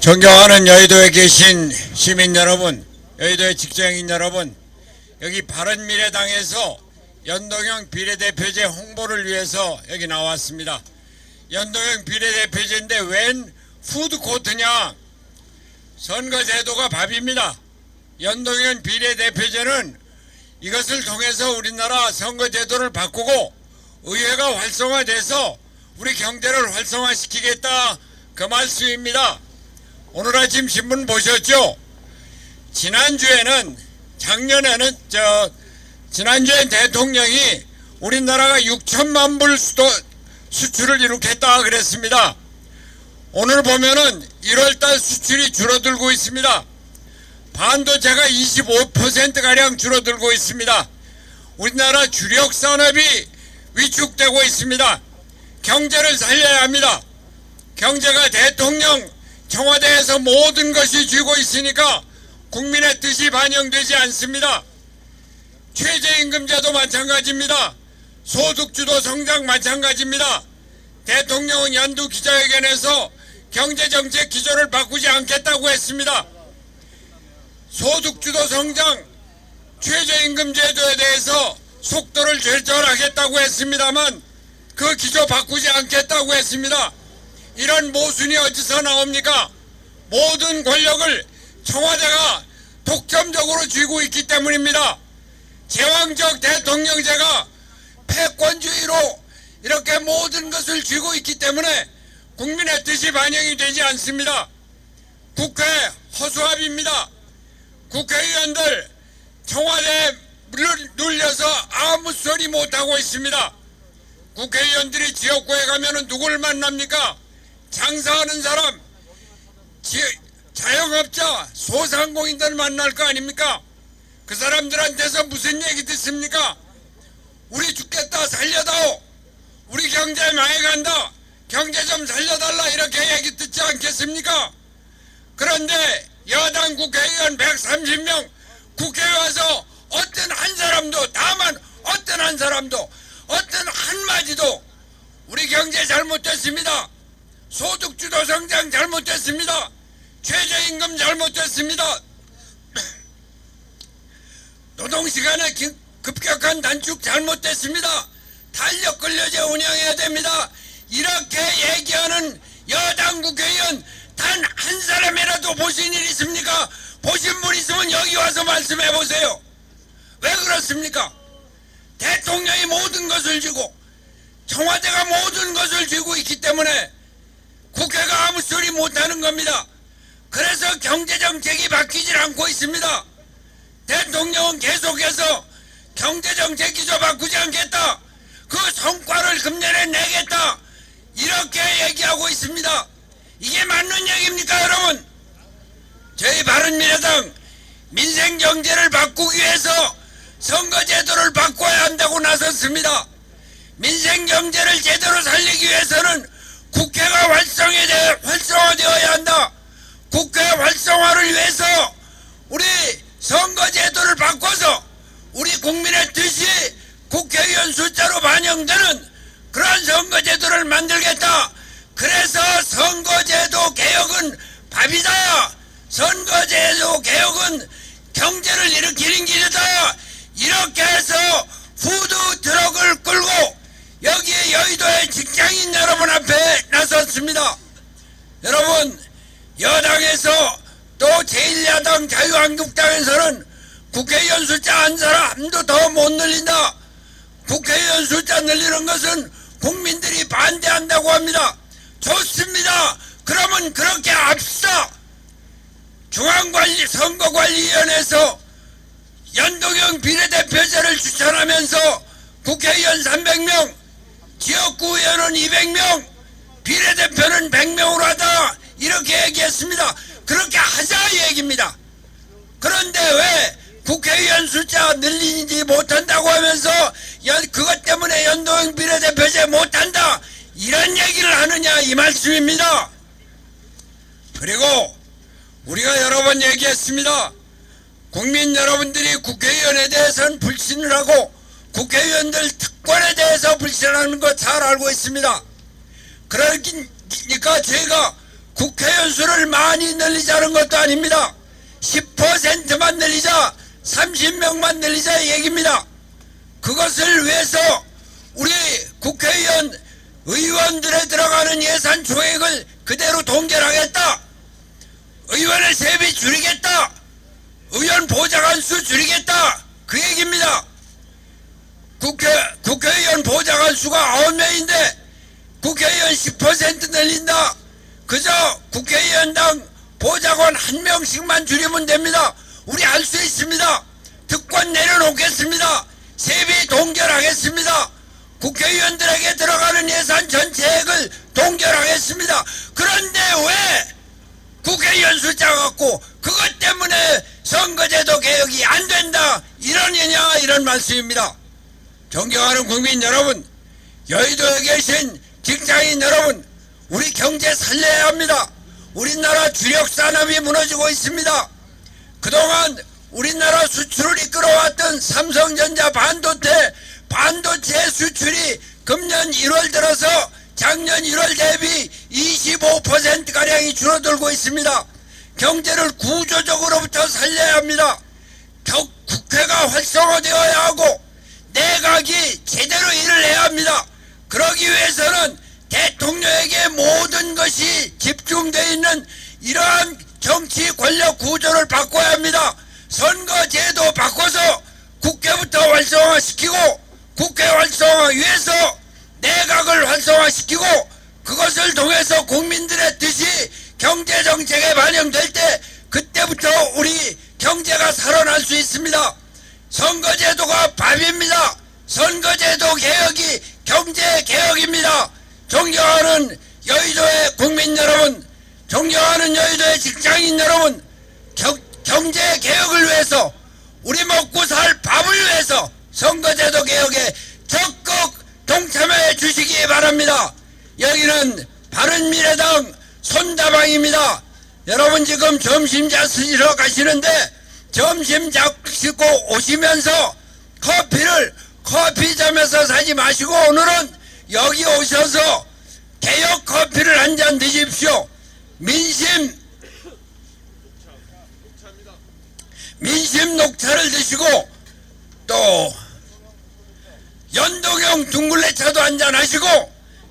존경하는 여의도에 계신 시민 여러분, 여의도의 직장인 여러분, 여기 바른미래당에서 연동형 비례대표제 홍보를 위해서 여기 나왔습니다. 연동형 비례대표제인데 웬 푸드코트냐? 선거제도가 밥입니다. 연동형 비례대표제는 이것을 통해서 우리나라 선거제도를 바꾸고 의회가 활성화돼서 우리 경제를 활성화시키겠다, 그 말씀입니다. 오늘 아침 신문 보셨죠? 지난주에는 대통령이 우리나라가 6천만 불 수출을 이룩했다 그랬습니다. 오늘 보면은 1월달 수출이 줄어들고 있습니다. 반도체가 25%가량 줄어들고 있습니다. 우리나라 주력 산업이 위축되고 있습니다. 경제를 살려야 합니다. 경제가 대통령 청와대에서 모든 것이 쥐고 있으니까 국민의 뜻이 반영되지 않습니다. 최저임금제도 마찬가지입니다. 소득주도 성장 마찬가지입니다. 대통령은 연두 기자회견에서 경제정책 기조를 바꾸지 않겠다고 했습니다. 소득주도 성장, 최저임금제도에 대해서 속도를 절절하겠다고 했습니다만 그 기조 바꾸지 않겠다고 했습니다. 이런 모순이 어디서 나옵니까? 모든 권력을 청와대가 독점적으로 쥐고 있기 때문입니다. 제왕적 대통령제가 패권주의로 이렇게 모든 것을 쥐고 있기 때문에 국민의 뜻이 반영이 되지 않습니다. 국회 허수아비입니다. 국회의원들 청와대에 눌려서 아무 소리 못하고 있습니다. 국회의원들이 지역구에 가면은 누굴 만납니까? 장사하는 사람, 자영업자, 소상공인들 만날 거 아닙니까? 그 사람들한테서 무슨 얘기 듣습니까? 우리 죽겠다, 살려다오. 우리 경제 망해간다, 경제 좀 살려달라, 이렇게 얘기 듣지 않겠습니까? 그런데 여당 국회의원 130명 국회에 와서 어떤 한 사람도, 다만 어떤 한 사람도, 어떤 한마디도 우리 경제 잘못됐습니다, 소득주도 성장 잘못됐습니다, 최저임금 잘못됐습니다, 노동시간의 급격한 단축 잘못됐습니다, 탄력 근로제 운영해야 됩니다, 이렇게 얘기하는 여당 국회의원 단 한 사람이라도 보신 일 있습니까? 보신 분 있으면 여기 와서 말씀해 보세요. 왜 그렇습니까? 대통령이 모든 것을 쥐고 청와대가 모든 것을 쥐고 있기 때문에 국회가 아무 소리 못하는 겁니다. 그래서 경제정책이 바뀌질 않고 있습니다. 대통령은 계속해서 경제정책 기조 바꾸지 않겠다, 그 성과를 금년에 내겠다, 이렇게 얘기하고 있습니다. 이게 맞는 얘기입니까, 여러분? 저희 바른미래당 민생경제를 바꾸기 위해서 선거제도를 바꿔야 한다고 나섰습니다. 민생경제를 제대로 살리기 위해서는 국회가 활성화되어야 한다. 국회 활성화를 위해서 우리 선거제도를 바꿔서 우리 국민의 뜻이 국회의원 숫자로 반영되는 그런 선거제도를 만들겠다. 그래서 선거제도 개혁은 밥이다, 선거제도 개혁은 경제를 일으키는 길이다, 이렇게 해서 푸드트럭을 끌고 여기 여의도의 직장인 여러분 앞에 나섰습니다. 여러분, 여당에서 또 제1야당 자유한국당에서는 국회의원 숫자 한 사람도 더 못 늘린다, 국회의원 숫자 늘리는 것은 국민들이 반대한다고 합니다. 좋습니다. 그러면 그렇게 합시다. 선거관리위원회에서 연동형 비례대표제를 추천하면서 국회의원 300명, 지역구 의원은 200명, 비례대표는 100명으로 하다, 이렇게 얘기했습니다. 그렇게 하자 얘기입니다. 그런데 왜 국회의원 숫자 늘리지 못한다고 하면서 그것 때문에 연동형 비례대표제 못한다, 이런 얘기를 하느냐, 이 말씀입니다. 그리고 우리가 여러 번 얘기했습니다. 국민 여러분들이 국회의원에 대해서는 불신을 하고 국회의원들 특권에 대해서 불신하는 거 잘 알고 있습니다. 그러니까 저희가 국회의원 수를 많이 늘리자는 것도 아닙니다. 10%만 늘리자, 30명만 늘리자 얘기입니다. 그것을 위해서 우리 국회의원 의원들에 들어가는 예산 조액을 그대로 동결하겠다. 의원의 세비 줄이겠다. 의원 보좌관 수 줄이겠다. 그 얘기입니다. 국회의원 보좌관 수가 9명인데 국회의원 10% 늘린다. 그저 국회의원당 보좌관 1명씩만 줄이면 됩니다. 우리 할 수 있습니다. 특권 내려놓겠습니다. 세비 동결하겠습니다. 국회의원들에게 들어가는 예산 전체액을 동결하겠습니다. 그런데 왜 국회의원 숫자 갖고 그것 때문에 선거제도 개혁이 안 된다 이러느냐 이런 말씀입니다. 존경하는 국민 여러분, 여의도에 계신 직장인 여러분, 우리 경제 살려야 합니다. 우리나라 주력 산업이 무너지고 있습니다. 그동안 우리나라 수출을 이끌어왔던 삼성전자 반도체 수출이 금년 1월 들어서 작년 1월 대비 25%가량이 줄어들고 있습니다. 경제를 구조적으로부터 살려야 합니다. 국회가 활성화되어야 하고 내각이 제대로 일을 해야 합니다. 그러기 위해서는 대통령에게 모든 것이 집중되어 있는 이러한 정치 권력 구조를 바꿔야 합니다. 선거제도 바꿔서 국회부터 활성화시키고 국회 활성화 위해서 내각을 활성화시키고 그것을 통해서 국민들의 뜻이 경제정책에 반영될 때 그때부터 우리 경제가 살아날 수 있습니다. 선거제도가 밥입니다. 선거제도 개혁이 경제개혁입니다. 존경하는 여의도의 국민 여러분, 존경하는 여의도의 직장인 여러분, 경제개혁을 위해서 우리 먹고 살 밥을 위해서 선거제도 개혁에 적극 동참해 주시기 바랍니다. 여기는 바른미래당 손다방입니다. 여러분 지금 점심 잡수시러 가시는데 점심 잡수고 오시면서 커피점에서 사지 마시고 오늘은 여기 오셔서 개혁 커피를 한 잔 드십시오. 민심 녹차를 드시고 또 연동형 둥글레차도 한잔 하시고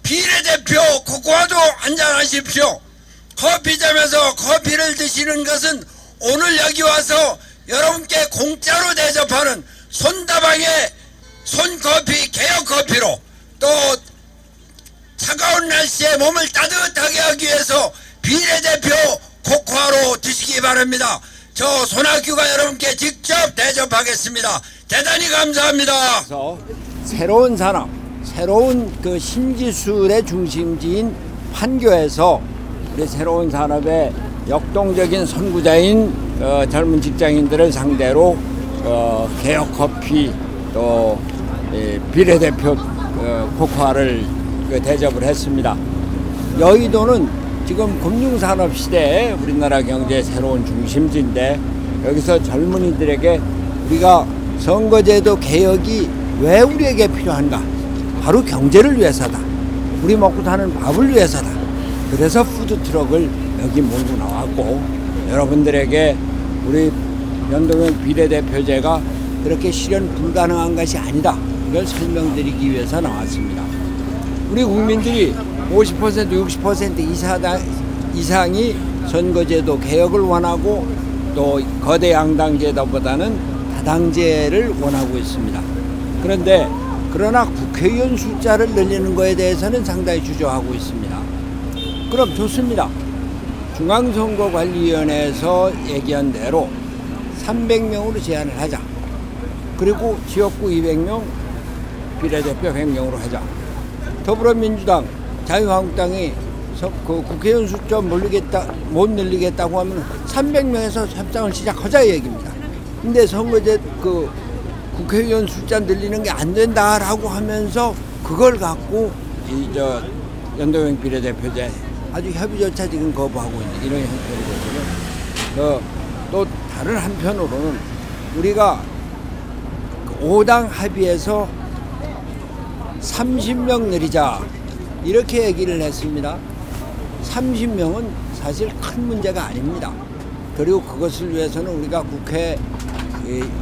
비례대표 코코아도 한잔 하십시오. 커피점에서 커피를 드시는 것은 오늘 여기 와서 여러분께 공짜로 대접하는 손다방의 손커피 개혁커피로 또 차가운 날씨에 몸을 따뜻하게 하기 위해서 비례대표 코코아로 드시기 바랍니다. 저 손학규가 여러분께 직접 대접하겠습니다. 대단히 감사합니다. 새로운 산업, 새로운 그 신기술의 중심지인 판교에서 우리 새로운 산업의 역동적인 선구자인 젊은 직장인들을 상대로 개혁 커피 또 비례대표 코코아를 대접을 했습니다. 여의도는 지금 금융산업 시대에 우리나라 경제의 새로운 중심지인데 여기서 젊은이들에게 우리가 선거제도 개혁이 왜 우리에게 필요한가? 바로 경제를 위해서다. 우리 먹고 사는 밥을 위해서다. 그래서 푸드트럭을 여기 몰고 나왔고 여러분들에게 우리 연동형 비례대표제가 그렇게 실현 불가능한 것이 아니다. 이걸 설명드리기 위해서 나왔습니다. 우리 국민들이 50% 60% 이상이 선거제도 개혁을 원하고 또 거대 양당제도보다는 다당제를 원하고 있습니다. 그러나 국회의원 숫자를 늘리는 것에 대해서는 상당히 주저하고 있습니다. 그럼 좋습니다. 중앙선거관리위원회에서 얘기한 대로 300명으로 제한을 하자. 그리고 지역구 200명, 비례대표 100명으로 하자. 더불어민주당, 자유한국당이 그 국회의원 숫자 못 늘리겠다고 하면 300명에서 협상을 시작하자 얘기입니다. 근데 선거제 국회의원 숫자 늘리는 게 안 된다라고 하면서 그걸 갖고 연동형 비례대표제 아주 협의조차 지금 거부하고 있는 이런 형태거든요. 또 다른 한편으로는 우리가 5당 합의해서 30명 늘리자 이렇게 얘기를 했습니다. 30명은 사실 큰 문제가 아닙니다. 그리고 그것을 위해서는 우리가 국회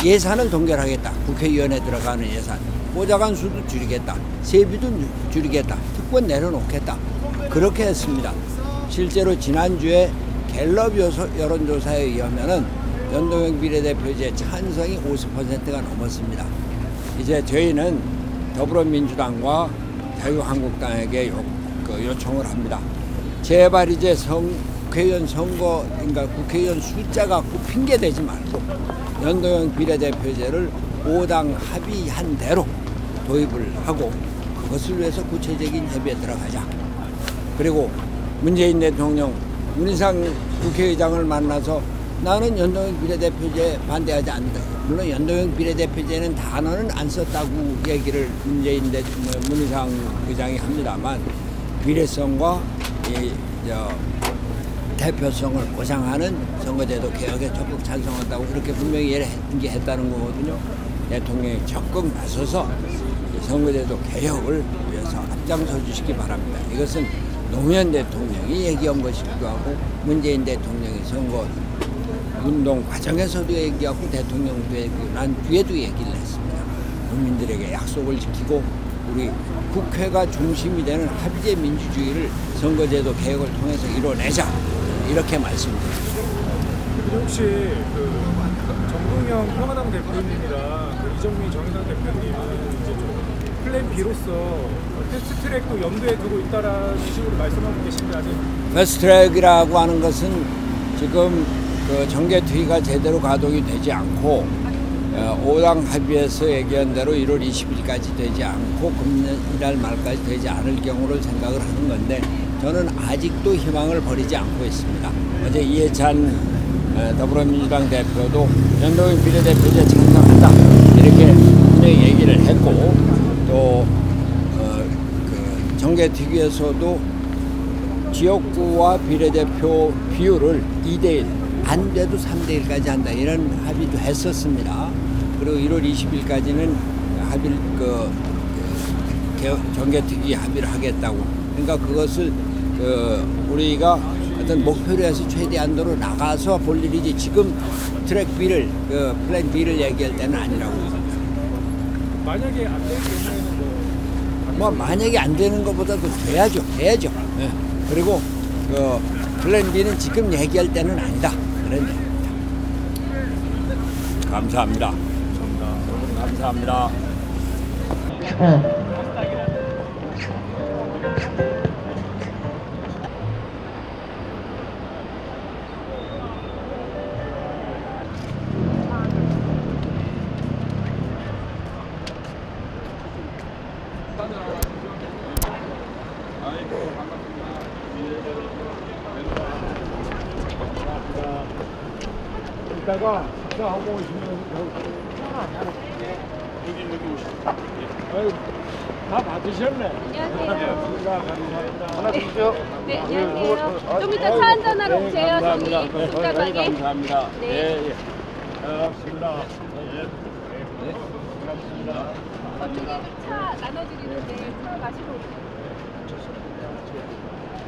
예산을 동결하겠다. 국회의원에 들어가는 예산. 보좌관 수도 줄이겠다. 세비도 줄이겠다. 특권 내려놓겠다. 그렇게 했습니다. 실제로 지난주에 갤럽 여론조사에 의하면은 연동형 비례대표제 찬성이 50%가 넘었습니다. 이제 저희는 더불어민주당과 자유한국당에게 요청을 합니다. 제발 이제 국회의원 선거, 그러니까 국회의원 숫자 갖고 핑계대지 말고 연동형 비례대표제를 5당 합의한 대로 도입을 하고 그것을 위해서 구체적인 협의에 들어가자. 그리고 문재인 대통령 문희상 국회의장을 만나서 나는 연동형 비례대표제 반대하지 않는다. 물론 연동형 비례대표제는 단어는 안 썼다고 얘기를 문희상 의장이 합니다만 비례성과 대표성을 보장하는 선거제도 개혁에 적극 찬성한다고 이렇게 분명히 얘기했다는 거거든요. 대통령이 적극 나서서 선거제도 개혁을 위해서 앞장서 주시기 바랍니다. 이것은 노무현 대통령이 얘기한 것이기도 하고 문재인 대통령이 선거 운동 과정에서도 얘기하고 대통령도 얘기하고 난 뒤에도 얘기를 했습니다. 국민들에게 약속을 지키고 우리 국회가 중심이 되는 합의제 민주주의를 선거제도 개혁을 통해서 이뤄내자 이렇게 말씀드립니다. 혹시 정동영 평화당 대표님이랑 이정미 정의당 대표님은 이제 좀 플랜 B로서 패스트트랙도 염두에 두고 있다라는 식으로 말씀하고 계신데 아직 패스트트랙이라고 하는 것은 지금 정개특위가 제대로 가동이 되지 않고 5당 합의해서 얘기한 대로 1월 20일까지 되지 않고 금년이달 말까지 되지 않을 경우를 생각을 하는 건데 저는 아직도 희망을 버리지 않고 있습니다. 어제 이해찬 더불어민주당 대표도 연동형 비례대표제 찬성한다 이렇게 분명히 얘기를 했고 또 정개특위에서도 지역구와 비례대표 비율을 2대1 안 돼도 3대1까지 한다 이런 합의도 했었습니다. 그리고 1월 20일까지는 정개특위 합의를 하겠다고. 그러니까 그것을 우리가 어떤 목표로 해서 최대한도로 나가서 볼 일이지 지금 트랙 B를 플랜 B를 얘기할 때는 아니라고 봅니다. 만약에 안 되는 경우에는 뭐 만약에 안 되는 것보다도 돼야죠. 네. 그리고 플랜 B는 지금 얘기할 때는 아니다. 그런 얘기입니다. 감사합니다. 감사합니다. 이따가 식사하고 오시면 여기 오시죠. 다 받으셨네. 안녕하세요. 하나 주세요. 네, 안녕하세요. 좀 이따 차 한잔하러 오세요. 저기 국가방에. 감사합니다. 네. 예. 반갑습니다. 저쪽에 차 나눠드리는데 차 마시러 오세요.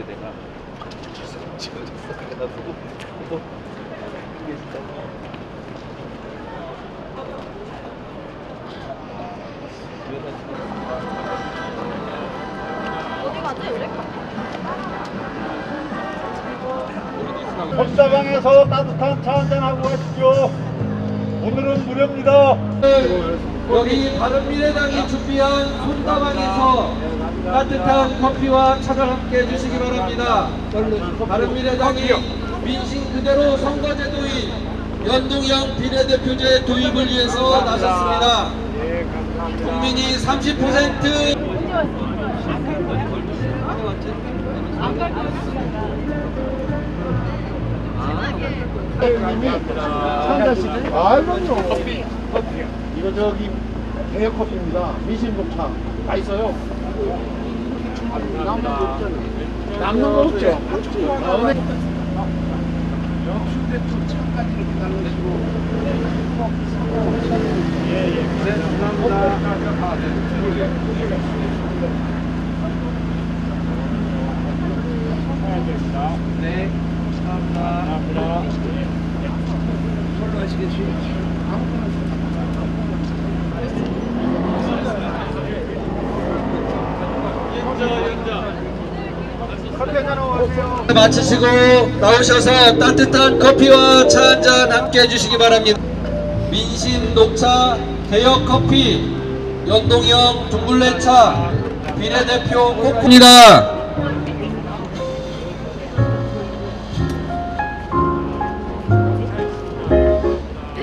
내가 어디 가죠, 요래카? 혼자방에서 따뜻한 차 한잔하고 가시죠. 오늘은 무료입니다. 여기 바른미래당이 준비한 손다방에서 따뜻한 커피와 차를 함께 해주시기 바랍니다. 바른미래당이 민심 그대로 선거제 도입, 연동형 비례대표제 도입을 위해서 나섰습니다. 국민이 30% 아, 그럼요. 커피. 이거 저기 대여 커피입니다. 미신 녹차. 맛있어요. 남는 거 없죠. 네, 감사합니다. 마치시고 나오셔서 따뜻한 커피와 차 한잔 함께 해주시기 바랍니다. 민심 녹차 개혁커피 연동형 둥글레차 비례대표 코코입니다.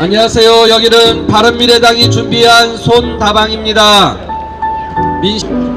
안녕하세요. 여기는 바른미래당이 준비한 손다방입니다. 민심